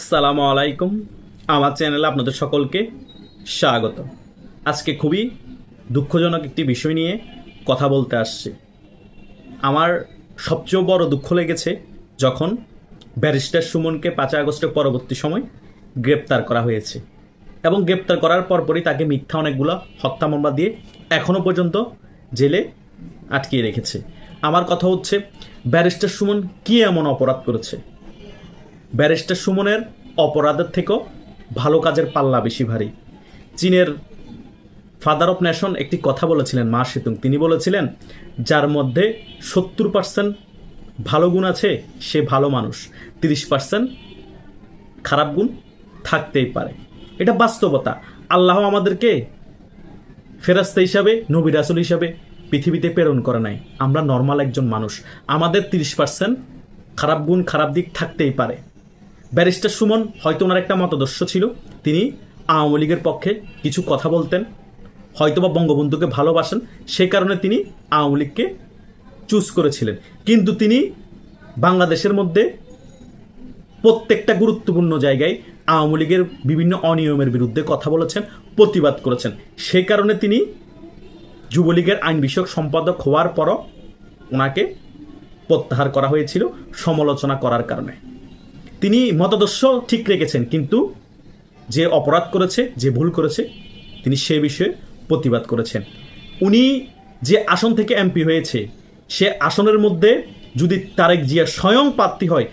সালামু আলাইকুম। আমার চ্যানেলে আপনাদের সকলকে স্বাগত। আজকে খুবই দুঃখজনক একটি বিষয় নিয়ে কথা বলতে আসছি। আমার সবচেয়ে বড় দুঃখ লেগেছে যখন ব্যারিস্টার সুমনকে 5 আগস্টের পরবর্তী সময় গ্রেপ্তার করা হয়েছে এবং গ্রেপ্তার করার পরপরই তাকে মিথ্যা অনেকগুলো হত্যা মামলা দিয়ে এখনও পর্যন্ত জেলে আটকিয়ে রেখেছে। আমার কথা হচ্ছে, ব্যারিস্টার সুমন কী এমন অপরাধ করেছে? ব্যারিস্টার সুমনের অপরাধের থেকেও ভালো কাজের পাল্লা বেশি ভারী। চীনের ফাদার অফ নেশন একটি কথা বলেছিলেন, মা সেতুং। তিনি বলেছিলেন, যার মধ্যে 70% ভালো গুণ আছে সে ভালো মানুষ, 30% খারাপ গুণ থাকতেই পারে। এটা বাস্তবতা। আল্লাহ আমাদেরকে ফেরেশতা হিসাবে, নবী রাসূল হিসাবে পৃথিবীতে প্রেরণ করে নাই। আমরা নর্মাল একজন মানুষ, আমাদের 30% খারাপ গুণ, খারাপ দিক থাকতেই পারে। ব্যারিস্টার সুমন হয়তো ওনার একটা মতাদর্শ ছিল, তিনি আওয়ামী লীগের পক্ষে কিছু কথা বলতেন, হয়তোবা বঙ্গবন্ধুকে ভালোবাসেন, সে কারণে তিনি আওয়ামী লীগকে চুজ করেছিলেন। কিন্তু তিনি বাংলাদেশের মধ্যে প্রত্যেকটা গুরুত্বপূর্ণ জায়গায় আওয়ামী লীগের বিভিন্ন অনিয়মের বিরুদ্ধে কথা বলেছেন, প্রতিবাদ করেছেন। সে কারণে তিনি যুবলীগের আইন বিষয়ক সম্পাদক হওয়ার পরও ওনাকে প্রত্যাহার করা হয়েছিল সমালোচনা করার কারণে। তিনি মতাদর্শ ঠিক রেখেছেন, কিন্তু যে অপরাধ করেছে, যে ভুল করেছে, তিনি সে বিষয়ে প্রতিবাদ করেছেন। উনি যে আসন থেকে এমপি হয়েছে, সে আসনের মধ্যে যদি তারেক জিয়া স্বয়ং প্রার্থী হয়,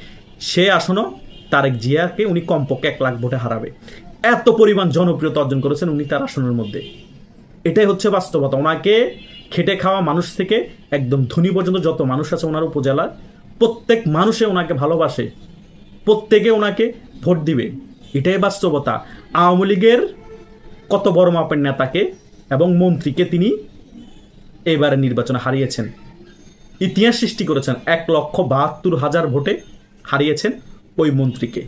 সে আসনও তারেক জিয়াকে উনি কমপক্ষে 1 লাখ ভোটে হারাবে। এত পরিমাণ জনপ্রিয়তা অর্জন করেছেন উনি তার আসনের মধ্যে। এটাই হচ্ছে বাস্তবতা। ওনাকে খেটে খাওয়া মানুষ থেকে একদম ধনী পর্যন্ত যত মানুষ আছে ওনার উপজেলার, প্রত্যেক মানুষে ওনাকে ভালোবাসে, প্রত্যেকে ওনাকে ভোট দিবে। এটাই বাস্তবতা। আওয়ামী লীগের কত বড় মাপের নেতাকে এবং মন্ত্রীকে তিনি এবারে নির্বাচনে হারিয়েছেন, ইতিহাস সৃষ্টি করেছেন। 1,72,000 ভোটে হারিয়েছেন ওই মন্ত্রীকে।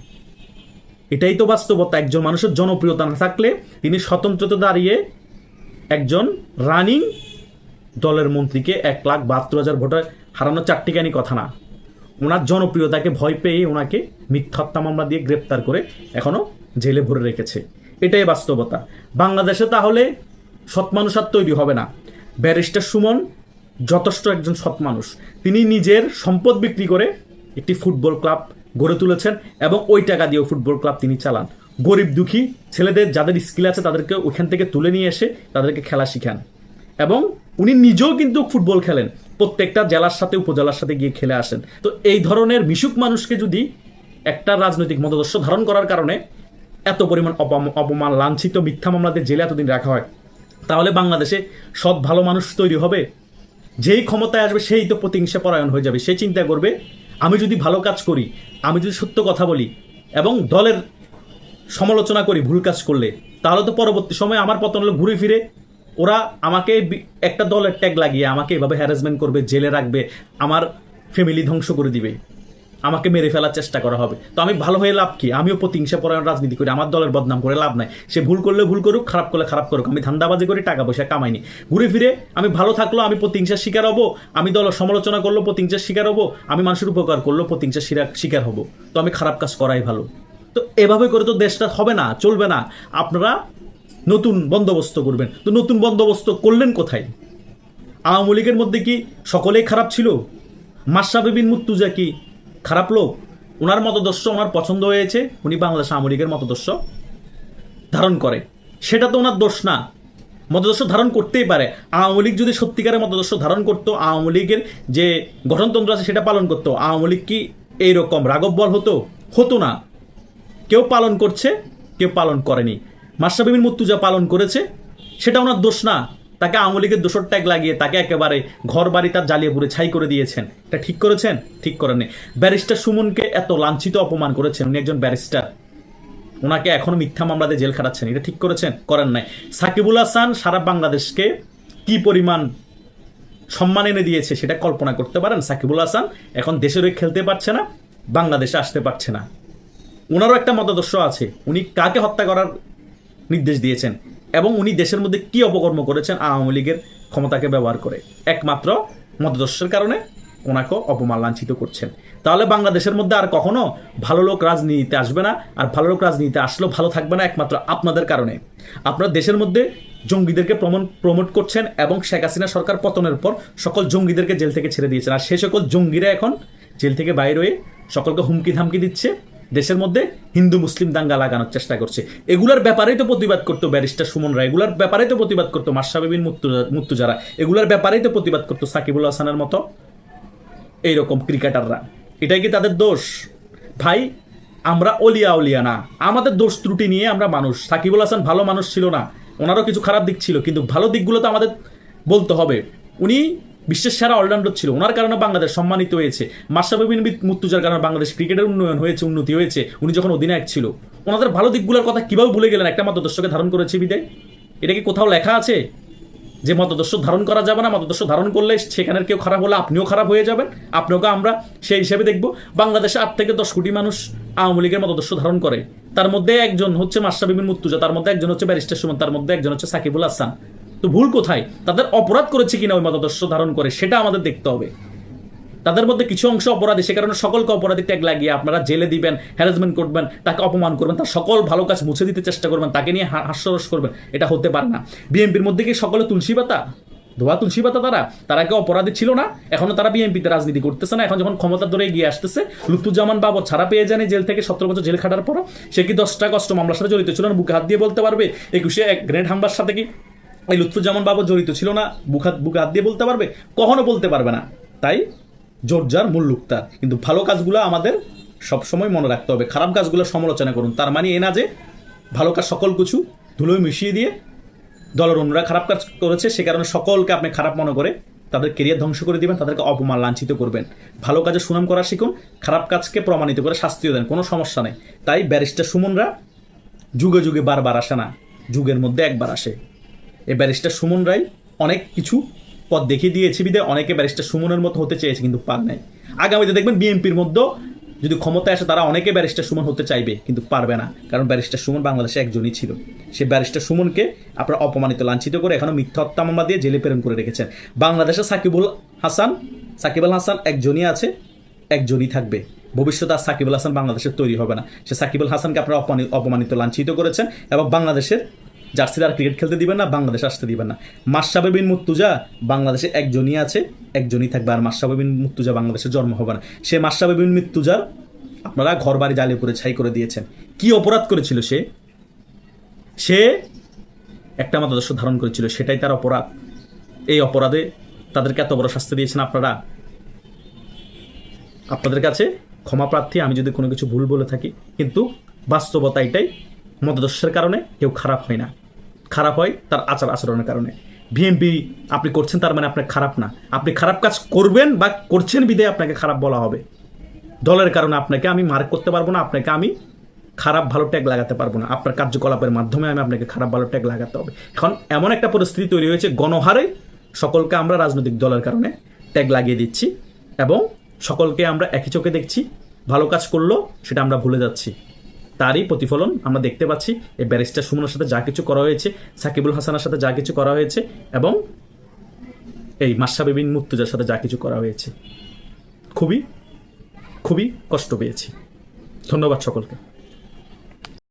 এটাই তো বাস্তবতা। একজন মানুষের জনপ্রিয়তা না থাকলে তিনি স্বতন্ত্রতা দাঁড়িয়ে একজন রানিং দলের মন্ত্রীকে 1,72,000 ভোটে হারানো চারটিখানি কথা না। ওনার জনপ্রিয়তাকে ভয় পেয়ে ওনাকে মিথ্যা হত্যা মামলা দিয়ে গ্রেপ্তার করে এখনও জেলে ভরে রেখেছে। এটাই বাস্তবতা। বাংলাদেশে তাহলে সৎ মানুষ আর তৈরি হবে না। ব্যারিস্টার সুমন যথেষ্ট একজন সৎ মানুষ। তিনি নিজের সম্পদ বিক্রি করে একটি ফুটবল ক্লাব গড়ে তুলেছেন এবং ওই টাকা দিয়েও ফুটবল ক্লাব তিনি চালান। গরিব দুঃখী ছেলেদের যাদের স্কিল আছে তাদেরকে ওইখান থেকে তুলে নিয়ে এসে তাদেরকে খেলা শিখান এবং উনি নিজেও কিন্তু ফুটবল খেলেন, প্রত্যেকটা জেলার সাথে উপজেলার সাথে গিয়ে খেলে আসেন। তো এই ধরনের মিশুক মানুষকে যদি একটা রাজনৈতিক মতাদর্শ ধারণ করার কারণে এত পরিমাণ অপমান, লাঞ্ছিত, মিথ্যা মামলাতে জেলে এতদিন রাখা হয়, তাহলে বাংলাদেশে সৎ ভালো মানুষ তৈরি হবে? যেই ক্ষমতায় আসবে সেই তো প্রতিহিংসা পরায়ণ হয়ে যাবে। সে চিন্তা করবে, আমি যদি ভালো কাজ করি, আমি যদি সত্য কথা বলি এবং দলের সমালোচনা করি ভুল কাজ করলে, তাহলে তো পরবর্তী সময় আমার পতন হলে ঘুরে ফিরে ওরা আমাকে একটা দলের ট্যাগ লাগিয়ে আমাকে এভাবে হ্যারাসমেন্ট করবে, জেলে রাখবে, আমার ফ্যামিলি ধ্বংস করে দিবে, আমাকে মেরে ফেলার চেষ্টা করা হবে। তো আমি ভালো হয়ে লাভ কি? আমিও প্রতিহিংসা পরায়ণ রাজনীতি করি, আমার দলের বদনাম করে লাভ নাই। সে ভুল করলে ভুল করুক, খারাপ করলে খারাপ করুক, আমি ধান্দাবাজি করি, টাকা পয়সা কামাইনি। ঘুরে ফিরে আমি ভালো থাকলেও আমি প্রতিহিংসার শিকার হব, আমি দলের সমালোচনা করলো প্রতিহিংসার শিকার হব, আমি মানুষের উপকার করলো প্রতিহিংসার শিকার হব। তো আমি খারাপ কাজ করাই ভালো। তো এভাবে করে তো দেশটা হবে না, চলবে না। আপনারা নতুন বন্দোবস্ত করবেন। তো নতুন বন্দোবস্ত করলেন কোথায়? আওয়ামী লীগের মধ্যে কি সকলেই খারাপ ছিল? মাশরাফি বিন মুর্তজা কি খারাপ লোক? ওনার মতাদর্শ ওনার পছন্দ হয়েছে, উনি বাংলাদেশ আওয়ামী লীগের মতাদর্শ ধারণ করে, সেটা তো ওনার দোষ না। মতাদর্শ ধারণ করতেই পারে। আওয়ামী লীগ যদি সত্যিকারের মতাদর্শ ধারণ করতো, আওয়ামী লীগের যে গঠনতন্ত্র আছে সেটা পালন করতো, আওয়ামী লীগ কি এইরকম রাঘব বল হতো না। কেউ পালন করছে, কেউ পালন করেনি। মাশরাফি বিন মুর্তজা পালন করেছে, সেটা ওনার দোষ না। তাকে আওয়ামী লীগের দোষর ট্যাগ লাগিয়ে তাকে একেবারে ঘর বাড়ি তার জ্বালিয়ে পুড়ে ছাই করে দিয়েছেন। এটা ঠিক করেছেন? ঠিক করেননি। ব্যারিস্টার সুমনকে এত লাঞ্ছিত অপমান করেছেন, উনি একজন ব্যারিস্টার, ওনাকে এখনো মিথ্যা মামলাতে জেল খাটাচ্ছেন। এটা ঠিক করেছেন? করেন নাই। সাকিবুল হাসান সারা বাংলাদেশকে কি পরিমাণ সম্মান এনে দিয়েছে সেটা কল্পনা করতে পারেন? সাকিবুল হাসান এখন দেশের হয়ে খেলতে পারছে না, বাংলাদেশে আসতে পারছে না। ওনারও একটা মতাদর্শ আছে, উনি কাকে হত্যা করার নির্দেশ দিয়েছেন এবং উনি দেশের মধ্যে কি অপকর্ম করেছেন আওয়ামী লীগের ক্ষমতাকে ব্যবহার করে, একমাত্র মতাদর্শের কারণে ওনাকে অপমান লাঞ্ছিত করছেন। তাহলে বাংলাদেশের মধ্যে আর কখনো ভালো লোক রাজনীতিতে আসবে না, আর ভালো লোক রাজনীতিতে আসলেও ভালো থাকবে না একমাত্র আপনাদের কারণে। আপনারা দেশের মধ্যে জঙ্গিদেরকে প্রমোট করছেন এবং শেখ হাসিনা সরকার পতনের পর সকল জঙ্গিদেরকে জেল থেকে ছেড়ে দিয়েছেন, আর সেই সকল জঙ্গিরা এখন জেল থেকে বাইরে হয়ে সকলকে হুমকি ধামকি দিচ্ছে, দেশের মধ্যে হিন্দু মুসলিম দাঙ্গা লাগানোর চেষ্টা করছে। এগুলার ব্যাপারেই তো প্রতিবাদ করতো ব্যারিস্টার সুমন রায়, এগুলার ব্যাপারেই তো প্রতিবাদ করতো মাশরাফি বিন মুর্তজারা, এগুলার ব্যাপারেই তো প্রতিবাদ করতো সাকিবুল হাসানের মতো এইরকম ক্রিকেটাররা। এটাই কি তাদের দোষ? ভাই আমরা অলিয়া না, আমাদের দোষ ত্রুটি নিয়ে আমরা মানুষ। সাকিবুল হাসান ভালো মানুষ ছিল না, ওনারও কিছু খারাপ দিক ছিল, কিন্তু ভালো দিকগুলো তো আমাদের বলতে হবে। উনি বিশ্বের সেরা অলরাউন্ডার ছিল, ওনার কারণে বাংলাদেশ সম্মানিত হয়েছে। মাশরাফি বিন মুর্তজার কারণে বাংলাদেশ ক্রিকেটের উন্নতি হয়েছে উনি যখন অধিনায়ক ছিল। ওনাদের ভালো দিকগুলোর কথা কিভাবে ভুলে গেলেন? একটা মতদর্শকে ধারণ করেছে বিদায়। এটা কি কোথাও লেখা আছে যে মতদর্শ ধারণ করা যাবে না? মতদর্শ ধারণ করলে সেখানের কেউ খারাপ হলে আপনিও খারাপ হয়ে যাবেন, আপনাকে আমরা সেই হিসেবে দেখব। বাংলাদেশে 8 থেকে 10 কোটি মানুষ আওয়ামী লীগের মতদর্শ ধারণ করে, তার মধ্যে একজন হচ্ছে মাশরাফি বিন মুর্তজা, তার মধ্যে একজন হচ্ছে ব্যারিস্টার সুমন, তার মধ্যে একজন হচ্ছে সাকিবুল হাসান। তো ভুল কোথায়? তাদের অপরাধ করেছে কিনা ওই মতদর্শ ধারণ করে সেটা আমাদের দেখতে হবে। তাদের মধ্যে কিছু অংশ অপরাধী, সে কারণে সকলকে অপরাধী ট্যাগ লাগিয়ে আপনারা জেলে দিবেন, হ্যারাসমেন্ট করবেন, তাকে অপমান করবেন, তার সকল ভালো কাজ মুছে দিতে চেষ্টা করবেন, তাকে নিয়ে হাস্যরস করবেন। এটা হতে পারে না। বিএনপির মধ্যে কি সকলে তুলসী পাতা, ধোয়া তুলসী পাতা? তারা কেউ অপরাধী ছিল না? এখনো তারা বিএনপিতে রাজনীতি করতেছে না? এখন যখন ক্ষমতা ধরে এগিয়ে আসতেছে, লুৎফুজ্জামান বাবর ছাড়া পেয়ে জানি জেল থেকে 17 বছর জেল খাটার পর, সে কি 10টা কষ্ট মামলার সাথে জড়িত ছিল না? বুকে হাত দিয়ে বলতে পারবে 21-এ এক গ্রেনেড হামলার সাথে কি এই লুৎফুজ্জামান বাবর জড়িত ছিল না? বুকে হাত দিয়ে বলতে পারবে? কখনো বলতে পারবে না। তাই জোরজার মুল্লুক তার। কিন্তু ভালো কাজগুলো আমাদের সবসময় মনে রাখতে হবে, খারাপ কাজগুলো সমালোচনা করুন। তার মানে এ না যে ভালো কাজ সকল কিছু ধুলোয় মিশিয়ে দিয়ে দলের অন্যরা খারাপ কাজ করেছে সে কারণে সকলকে আপনি খারাপ মনে করে তাদের কেরিয়ার ধ্বংস করে দিবেন, তাদেরকে অপমান লাঞ্ছিত করবেন। ভালো কাজে সুনাম করা শিখুন, খারাপ কাজকে প্রমাণিত করে শাস্তিও দেন, কোনো সমস্যা নেই। তাই ব্যারিস্টার সুমনরা যুগে যুগে বারবার আসে না, যুগের মধ্যে একবার আসে। এই ব্যারিস্টার সুমন রায় অনেক কিছু পথ দেখিয়ে দিয়েছে বিধায় অনেকে ব্যারিস্টার সুমনের মতো হতে চেয়েছে, কিন্তু পারে নাই। আগামীতে দেখবেন বিএনপির মধ্যেও যদি ক্ষমতায় আসে তারা অনেকে ব্যারিস্টার সুমন হতে চাইবে, কিন্তু পারবে না, কারণ ব্যারিস্টার সুমন বাংলাদেশে একজনই ছিল। সে ব্যারিস্টার সুমনকে আপনারা অপমানিত লাঞ্ছিত করে এখনো মিথ্যা হত্যা মামলা দিয়ে জেলে প্রেরণ করে রেখেছেন। বাংলাদেশে সাকিবুল হাসান একজনই আছে, একজনই থাকবে। ভবিষ্যতে আর সাকিবুল হাসান বাংলাদেশের তৈরি হবে না। সে সাকিবুল হাসানকে আপনারা অপমানিত লাঞ্ছিত করেছেন এবং বাংলাদেশের জার্সির আর ক্রিকেট খেলতে দিবেন না, বাংলাদেশে আসতে দিবেন না। মাশরাফি বিন মুর্তজা বাংলাদেশে একজনই আছে, একজনই থাকবে। আর মাশরাফি বিন মুর্তজা বাংলাদেশে জন্ম হবে না। সে মাশরাফি বিন মুর্তজার আপনারা ঘর বাড়ি জ্বালিয়ে করে ছাই করে দিয়েছেন। কি অপরাধ করেছিল সে একটা মতাদর্শ ধারণ করেছিল, সেটাই তার অপরাধ। এই অপরাধে তাদেরকে এত বড় শাস্তি দিয়েছেন আপনারা। আপনাদের কাছে ক্ষমা প্রার্থী আমি যদি কোনো কিছু ভুল বলে থাকি, কিন্তু বাস্তবতা এটাই, মতাদর্শের কারণে কেউ খারাপ হয় না, খারাপ হয় তার আচার আচরণের কারণে। বিএনপি আপনি করছেন তার মানে আপনি খারাপ না, আপনি খারাপ কাজ করবেন বা করছেন বিধায় আপনাকে খারাপ বলা হবে। দলের কারণে আপনাকে আমি মার্ক করতে পারবো না, আপনাকে আমি খারাপ ভালো ট্যাগ লাগাতে পারবো না। আপনার কার্যকলাপের মাধ্যমে আমি আপনাকে খারাপ ভালো ট্যাগ লাগাতে হবে। এখন এমন একটা পরিস্থিতি তৈরি হয়েছে, গণহারে সকলকে আমরা রাজনৈতিক দলের কারণে ট্যাগ লাগিয়ে দিচ্ছি এবং সকলকে আমরা একই চোখে দেখছি। ভালো কাজ করলো সেটা আমরা ভুলে যাচ্ছি। তারই প্রতিফলন আমরা দেখতে পাচ্ছি এই ব্যারিস্টার সুমনের সাথে যা কিছু করা হয়েছে, সাকিবুল হাসানের সাথে যা কিছু করা হয়েছে এবং এই মাশরাফি বিন মুর্তজার সাথে যা কিছু করা হয়েছে। খুবই খুবই কষ্ট পেয়েছি। ধন্যবাদ সকলকে।